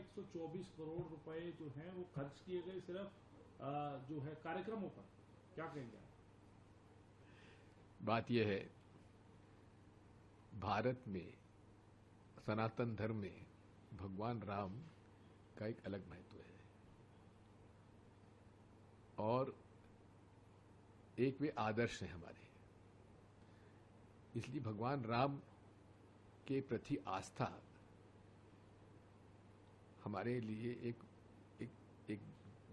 124 करोड़ रुपए जो हैं वो खर्च किए गए सिर्फ जो है कार्यक्रमों पर, क्या कहेंगे आप? बात यह है, भारत में सनातन धर्म में भगवान राम का एक अलग महत्व है और एक वे आदर्श हैं हमारे। इसलिए भगवान राम के प्रति आस्था हमारे लिए एक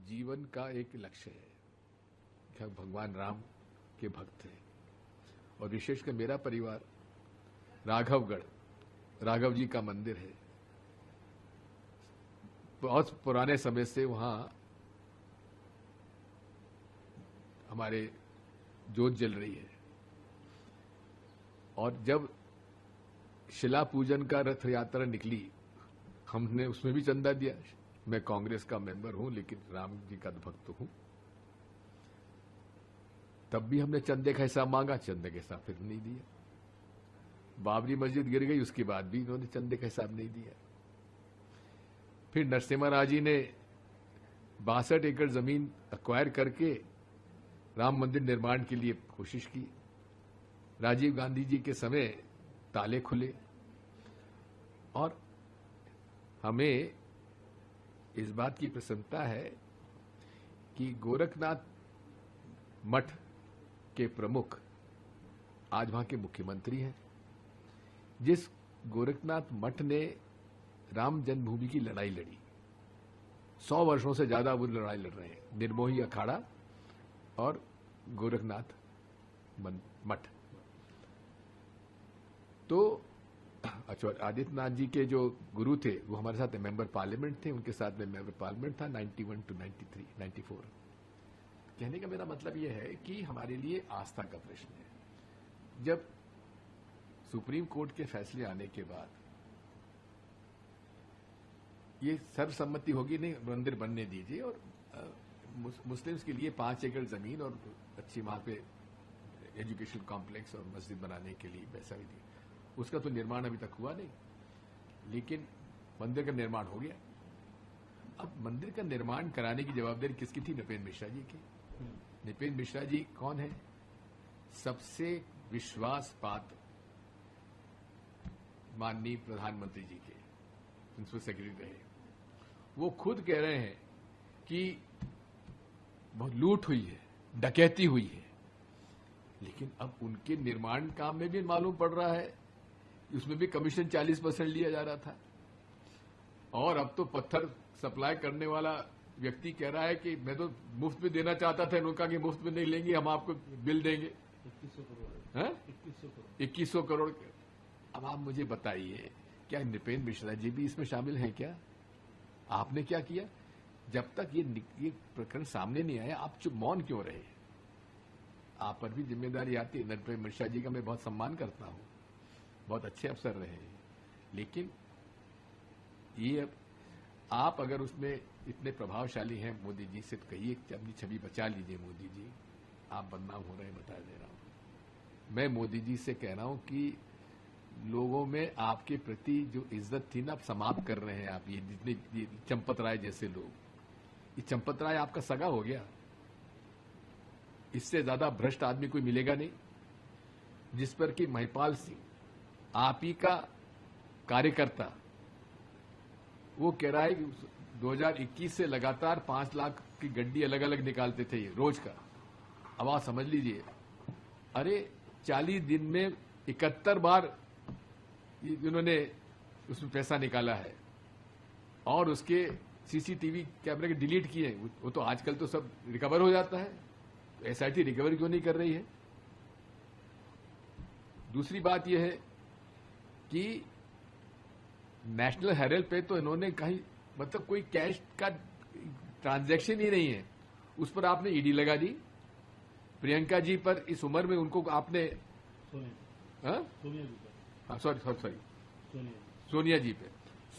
जीवन का एक लक्ष्य है कि हम भगवान राम के भक्त हैं। और विशेषकर मेरा परिवार राघवगढ़, राघव जी का मंदिर है, बहुत पुराने समय से वहां हमारे जोत जल रही है। और जब शिला पूजन का रथ यात्रा निकली, हमने उसमें भी चंदा दिया। मैं कांग्रेस का मेंबर हूं, लेकिन राम जी का भक्त हूं। तब भी हमने चंदे का हिसाब मांगा, चंदे का हिसाब फिर नहीं दिया। बाबरी मस्जिद गिर गई, उसके बाद भी इन्होंने चंदे का हिसाब नहीं दिया। फिर नरसिम्हा राव जी ने 62 एकड़ जमीन एक्वायर करके राम मंदिर निर्माण के लिए कोशिश की। राजीव गांधी जी के समय ताले खुले और हमें इस बात की प्रसन्नता है कि गोरखनाथ मठ के प्रमुख आज वहां के मुख्यमंत्री हैं। जिस गोरखनाथ मठ ने राम जन्मभूमि की लड़ाई लड़ी, 100 वर्षों से ज्यादा वो लड़ाई लड़ रहे हैं, निर्मोही अखाड़ा और गोरखनाथ मठ। तो अच्छा, आदित्यनाथ जी के जो गुरु थे वो हमारे साथ मेंबर पार्लियामेंट थे, उनके साथ में मेंबर पार्लियामेंट था 91 to 93, 94। कहने का मेरा मतलब यह है कि हमारे लिए आस्था का प्रश्न है। जब सुप्रीम कोर्ट के फैसले आने के बाद ये सर्वसम्मति होगी, नहीं मंदिर बनने दीजिए और मुस्लिम्स के लिए 5 एकड़ जमीन और अच्छी वहां पे एजुकेशन कॉम्प्लेक्स और मस्जिद बनाने के लिए पैसा भी दिया। उसका तो निर्माण अभी तक हुआ नहीं, लेकिन मंदिर का निर्माण हो गया। अब मंदिर का निर्माण कराने की जवाबदारी किसकी थी? नृपेंद्र मिश्रा जी की। नृपेंद्र मिश्रा जी कौन है? सबसे विश्वास पात्र माननीय प्रधानमंत्री जी के प्रिंसिपल सेक्रेटरी रहे। वो खुद कह रहे हैं कि बहुत लूट हुई है, डकैती हुई है, लेकिन अब उनके निर्माण काम में भी मालूम पड़ रहा है, उसमें भी कमीशन 40% लिया जा रहा था। और अब तो पत्थर सप्लाई करने वाला व्यक्ति कह रहा है कि मैं तो मुफ्त में देना चाहता था, उन्होंने कहा कि मुफ्त में नहीं लेंगे, हम आपको बिल देंगे 2100 करोड़। अब आप मुझे बताइए, क्या नृपेंद्र मिश्रा जी भी इसमें शामिल हैं क्या? आपने क्या किया? जब तक ये प्रकरण सामने नहीं आया, आप चुप मौन क्यों रहे? आप पर भी जिम्मेदारी आती है। नृपेंद्र मिश्रा जी का मैं बहुत सम्मान करता हूं, बहुत अच्छे अफसर रहे हैं, लेकिन ये आप अगर उसमें इतने प्रभावशाली हैं मोदी जी से, तो कहिए अपनी छवि बचा लीजिए। मोदी जी आप बदनाम हो रहे हैं, बता दे रहा हूं। मैं मोदी जी से कह रहा हूं कि लोगों में आपके प्रति जो इज्जत थी ना, आप समाप्त कर रहे हैं। आप ये जितने चंपत राय जैसे लोग, ये चंपत राय आपका सगा हो गया। इससे ज्यादा भ्रष्ट आदमी कोई मिलेगा नहीं, जिस पर कि महिपाल सिंह आप ही का कार्यकर्ता वो कह रहा है कि 2021 से लगातार 5 लाख की गड्डी अलग अलग निकालते थे ये रोज का। अब आप समझ लीजिए, अरे 40 दिन में 71 बार इन्होंने उसमें पैसा निकाला है और उसके सीसीटीवी कैमरे के डिलीट किए। वो तो आजकल तो सब रिकवर हो जाता है, तो एसआईटी रिकवर क्यों नहीं कर रही है? दूसरी बात यह है कि नेशनल हेराल्ड पे तो इन्होंने कहीं मतलब कोई कैश का ट्रांजैक्शन ही नहीं है, उस पर आपने ईडी लगा दी। प्रियंका जी पर इस उम्र में उनको आपने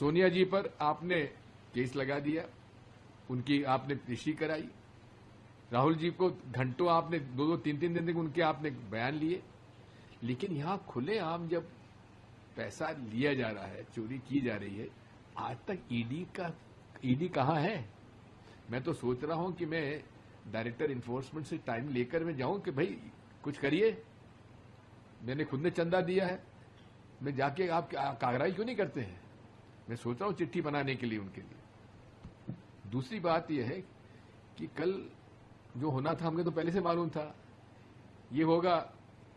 सोनिया जी पर आपने केस लगा दिया, उनकी आपने पेशी कराई। राहुल जी को घंटों आपने 2-2, 3-3 दिन तक उनके आपने बयान लिए, लेकिन यहां खुलेआम जब पैसा लिया जा रहा है, चोरी की जा रही है, आज तक ईडी कहाँ है? मैं तो सोच रहा हूं कि मैं डायरेक्टर इन्फोर्समेंट से टाइम लेकर मैं जाऊं कि भाई कुछ करिए, मैंने खुद ने चंदा दिया है, मैं जाके आप कार्रवाई क्यों नहीं करते हैं? मैं सोच रहा हूं चिट्ठी बनाने के लिए उनके लिए। दूसरी बात यह है कि कल जो होना था हमें तो पहले से मालूम था, ये होगा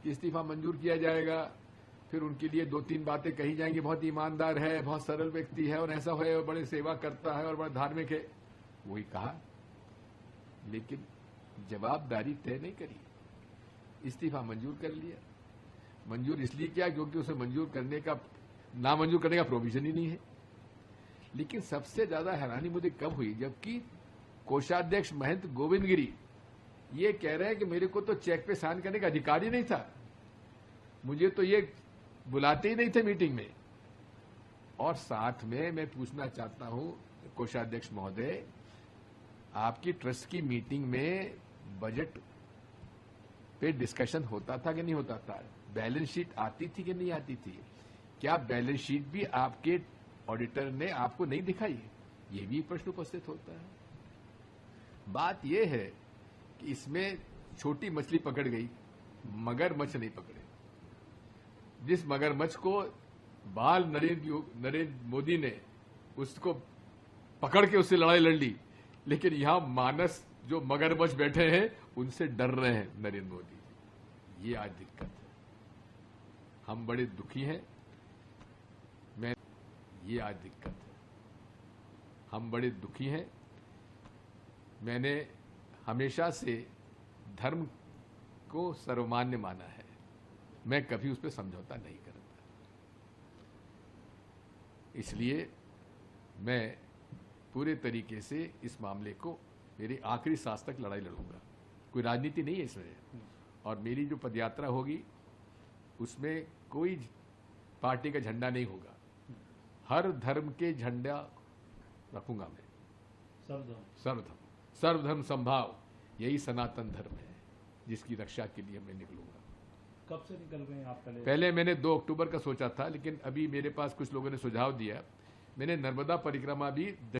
कि इस्तीफा मंजूर किया जाएगा, फिर उनके लिए 2-3 बातें कही जाएंगी, बहुत ईमानदार है, बहुत सरल व्यक्ति है और ऐसा है और बड़े सेवा करता है और बड़ा धार्मिक है, वही कहा, लेकिन जवाबदारी तय नहीं करी, इस्तीफा मंजूर कर लिया। मंजूर इसलिए किया क्योंकि उसे मंजूर करने का, नामंजूर करने का प्रोविजन ही नहीं है। लेकिन सबसे ज्यादा हैरानी मुझे कब हुई, जबकि कोषाध्यक्ष महंत गोविंद गिरी ये कह रहे हैं कि मेरे को तो चेक पे साइन करने का अधिकार ही नहीं था, मुझे तो ये बुलाते ही नहीं थे मीटिंग में। और साथ में मैं पूछना चाहता हूं कोषाध्यक्ष महोदय, आपकी ट्रस्ट की मीटिंग में बजट पे डिस्कशन होता था कि नहीं होता था? बैलेंस शीट आती थी कि नहीं आती थी? क्या बैलेंस शीट भी आपके ऑडिटर ने आपको नहीं दिखाई? ये भी प्रश्न उपस्थित होता है। बात यह है कि इसमें छोटी मछली पकड़ गई, मगरमच्छ नहीं पकड़े। जिस मगरमच्छ को बाल नरेंद्र मोदी ने उसको पकड़ के उससे लड़ाई लड़ ली, लेकिन यहां मानस जो मगरमच्छ बैठे हैं उनसे डर रहे हैं नरेंद्र मोदी जी। ये आज दिक्कत है, हम बड़े दुखी हैं। ये आज दिक्कत है, हम बड़े दुखी हैं। मैंने हमेशा से धर्म को सर्वमान्य माना है, मैं कभी उस पर समझौता नहीं करता। इसलिए मैं पूरे तरीके से इस मामले को मेरी आखिरी सांस तक लड़ाई लड़ूंगा। कोई राजनीति नहीं है इसमें, और मेरी जो पदयात्रा होगी उसमें कोई पार्टी का झंडा नहीं होगा, हर धर्म के झंडा रखूंगा मैं। सर्वधर्म संभाव, यही सनातन धर्म है जिसकी रक्षा के लिए मैं निकलूंगा। कब से निकल रहे हैं आप? पहले मैंने 2 अक्टूबर का सोचा था, लेकिन अभी मेरे पास कुछ लोगों ने सुझाव दिया, मैंने नर्मदा परिक्रमा भी